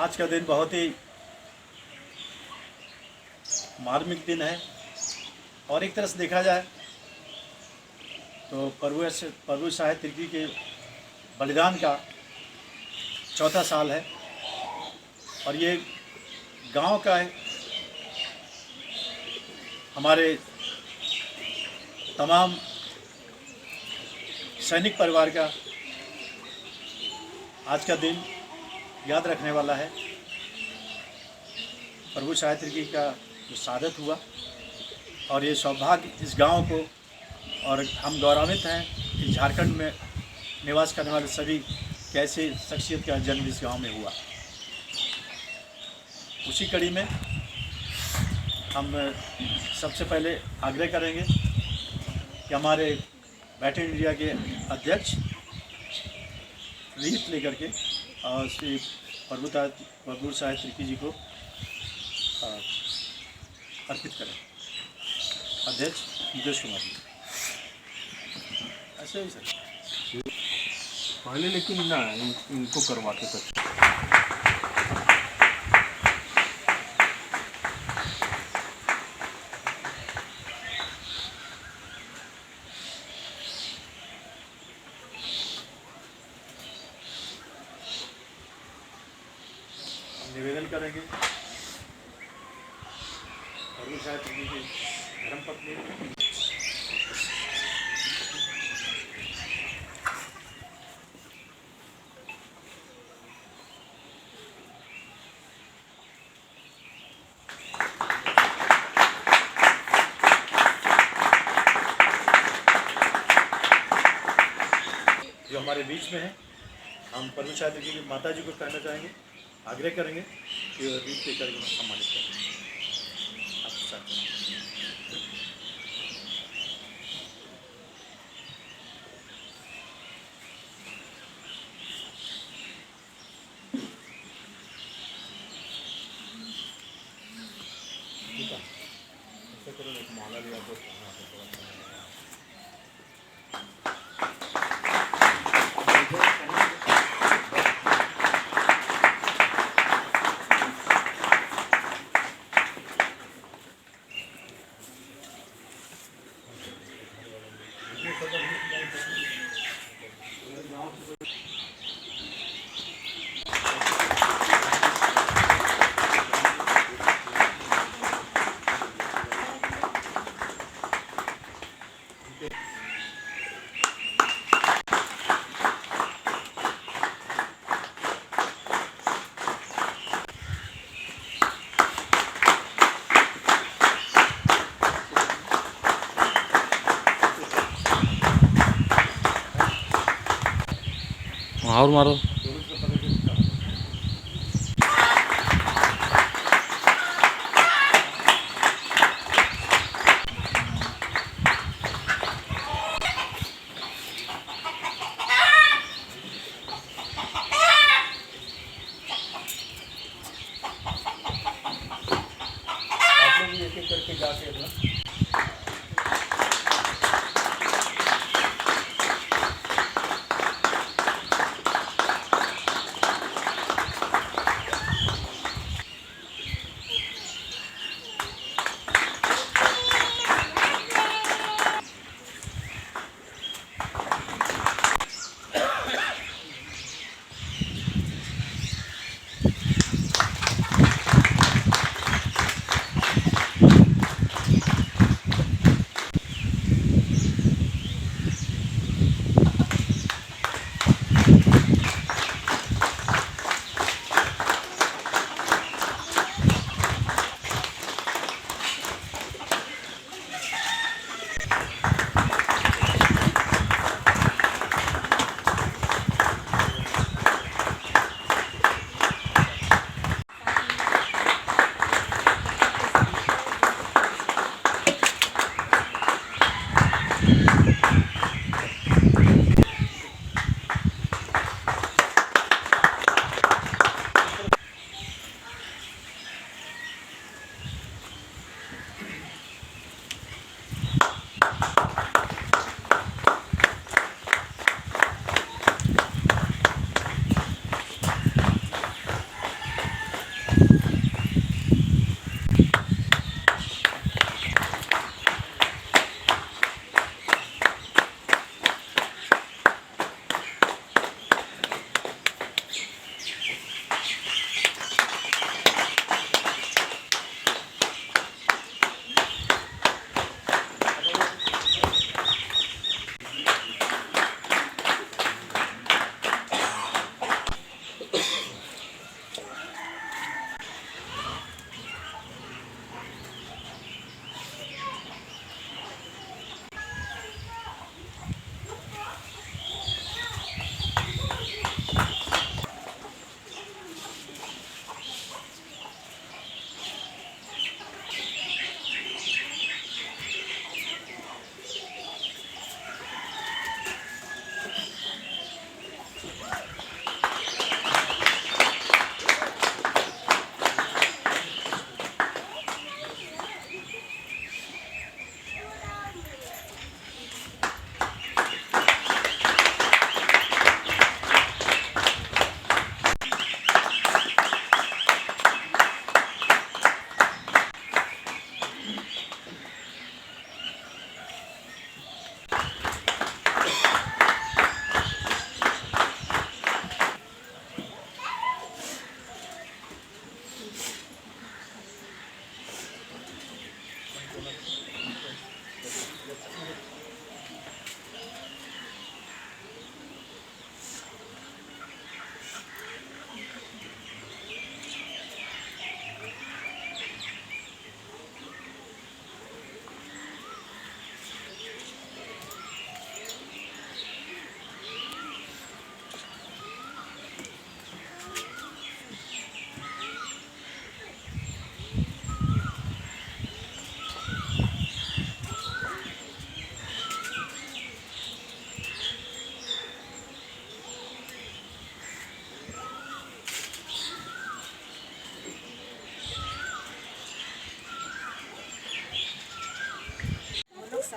आज का दिन बहुत ही मार्मिक दिन है और एक तरह से देखा जाए तो प्रभु साहेब तिर्की के बलिदान का चौथा साल है और ये गांव का है। हमारे तमाम सैनिक परिवार का आज का दिन याद रखने वाला है। प्रभु साहेब तिर्की का जो शहादत हुआ और ये सौभाग्य इस गांव को, और हम गौरवान्वित हैं कि झारखंड में निवास करने वाले सभी कैसे शख्सियत का जन्म इस गांव में हुआ। उसी कड़ी में हम सबसे पहले आग्रह करेंगे कि हमारे बैटल इंडिया के अध्यक्ष रीत लेकर के और श्री प्रभु साहेब तिर्की जी को अर्पित करें। अध्यक्ष मुकेश कुमार जी। ऐसे ही सर पहले लेकिन ना इनको करवाते थे। निवेदन करेंगे प्रभु साहेब तिर्की की धर्मपत्नी जो हमारे बीच में है, हम प्रभु साहेब तिर्की की माता जी को कहना चाहेंगे, आग्रह करेंगे कि रीत लेकर सम्मानित करें। आपके साथ ऐसे करो, एक माला लिया तो और मारो। आप लोग भी एक-एक करके जाके अपना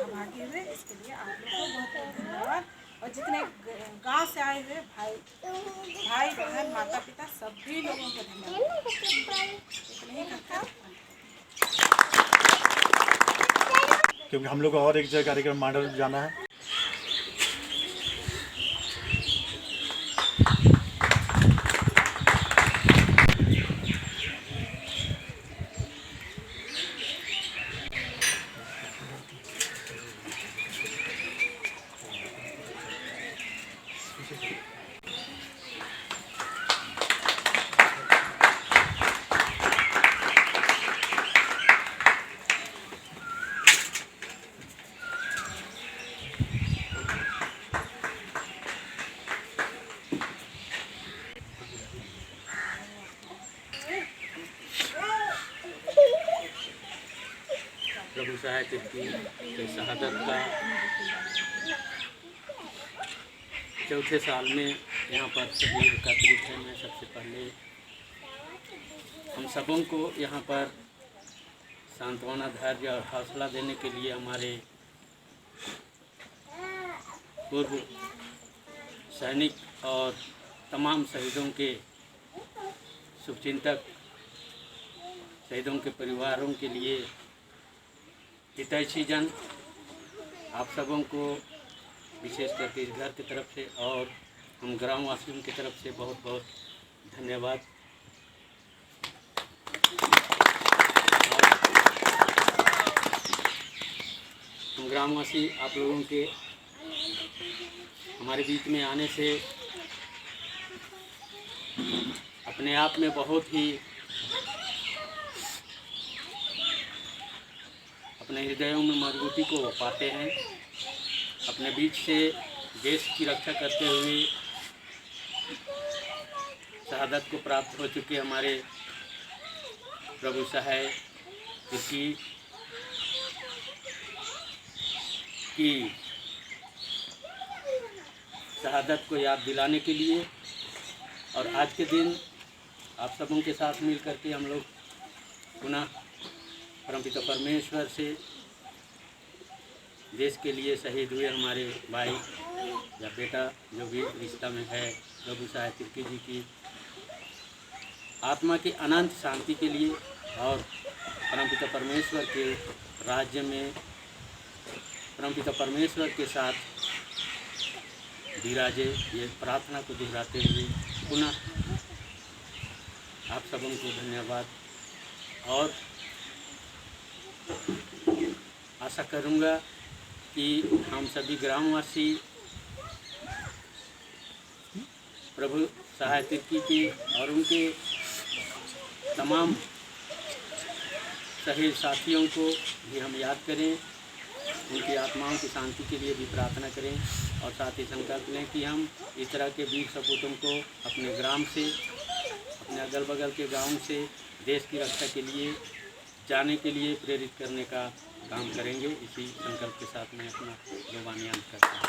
सहभागी हुए, इसके लिए आप लोग को बहुत बहुत धन्यवाद। और जितने गांव से आए हुए भाई बहन माता पिता सभी लोगों को धन्यवाद। इतना ही कहकर क्योंकि हम लोग को और एक जगह कार्यक्रम मंडल जाना है। प्रभु सहाय तिर्की के शहादत का चौथे साल में यहाँ पर सभी एकत्रित हैं। मैं सबसे पहले हम सबों को यहाँ पर सांत्वना, धैर्य और हौसला देने के लिए हमारे पूर्व सैनिक और तमाम शहीदों के शुभचिंतक, शहीदों के परिवारों के लिए हितैषी जन, आप सबों को विशेषकर इस घर की तरफ से और हम ग्रामवासियों की तरफ से बहुत बहुत धन्यवाद। हम ग्रामवासी आप लोगों के हमारे बीच में आने से अपने आप में बहुत ही अपने हृदयों में मजबूती को पाते हैं। अपने बीच से देश की रक्षा करते हुए शहादत को प्राप्त हो चुके हमारे प्रभु सहाय तिर्की की शहादत को याद दिलाने के लिए और आज के दिन आप सबों के साथ मिल करके हम लोग पुनः परमपिता परमेश्वर से देश के लिए शहीद हुए हमारे भाई या बेटा जो भी रिश्ता में है प्रभु सहाय तिर्की जी की आत्मा की अनंत शांति के लिए और परमपिता परमेश्वर के राज्य में परमपिता परमेश्वर के साथ विराजे, ये प्रार्थना को दोहराते हुए पुनः आप सबों को धन्यवाद। और आशा करूँगा कि हम सभी ग्रामवासी प्रभु सहाय तिर्की की और उनके तमाम शहीद साथियों को भी हम याद करें, उनकी आत्माओं की शांति के लिए भी प्रार्थना करें और साथ ही संकल्प लें कि हम इस तरह के वीर सपूतों को अपने ग्राम से, अपने अगल बगल के गाँव से देश की रक्षा के लिए जाने के लिए प्रेरित करने का काम करेंगे। इसी संकल्प के साथ मैं अपना ज़ुबानी अंत करता हूँ।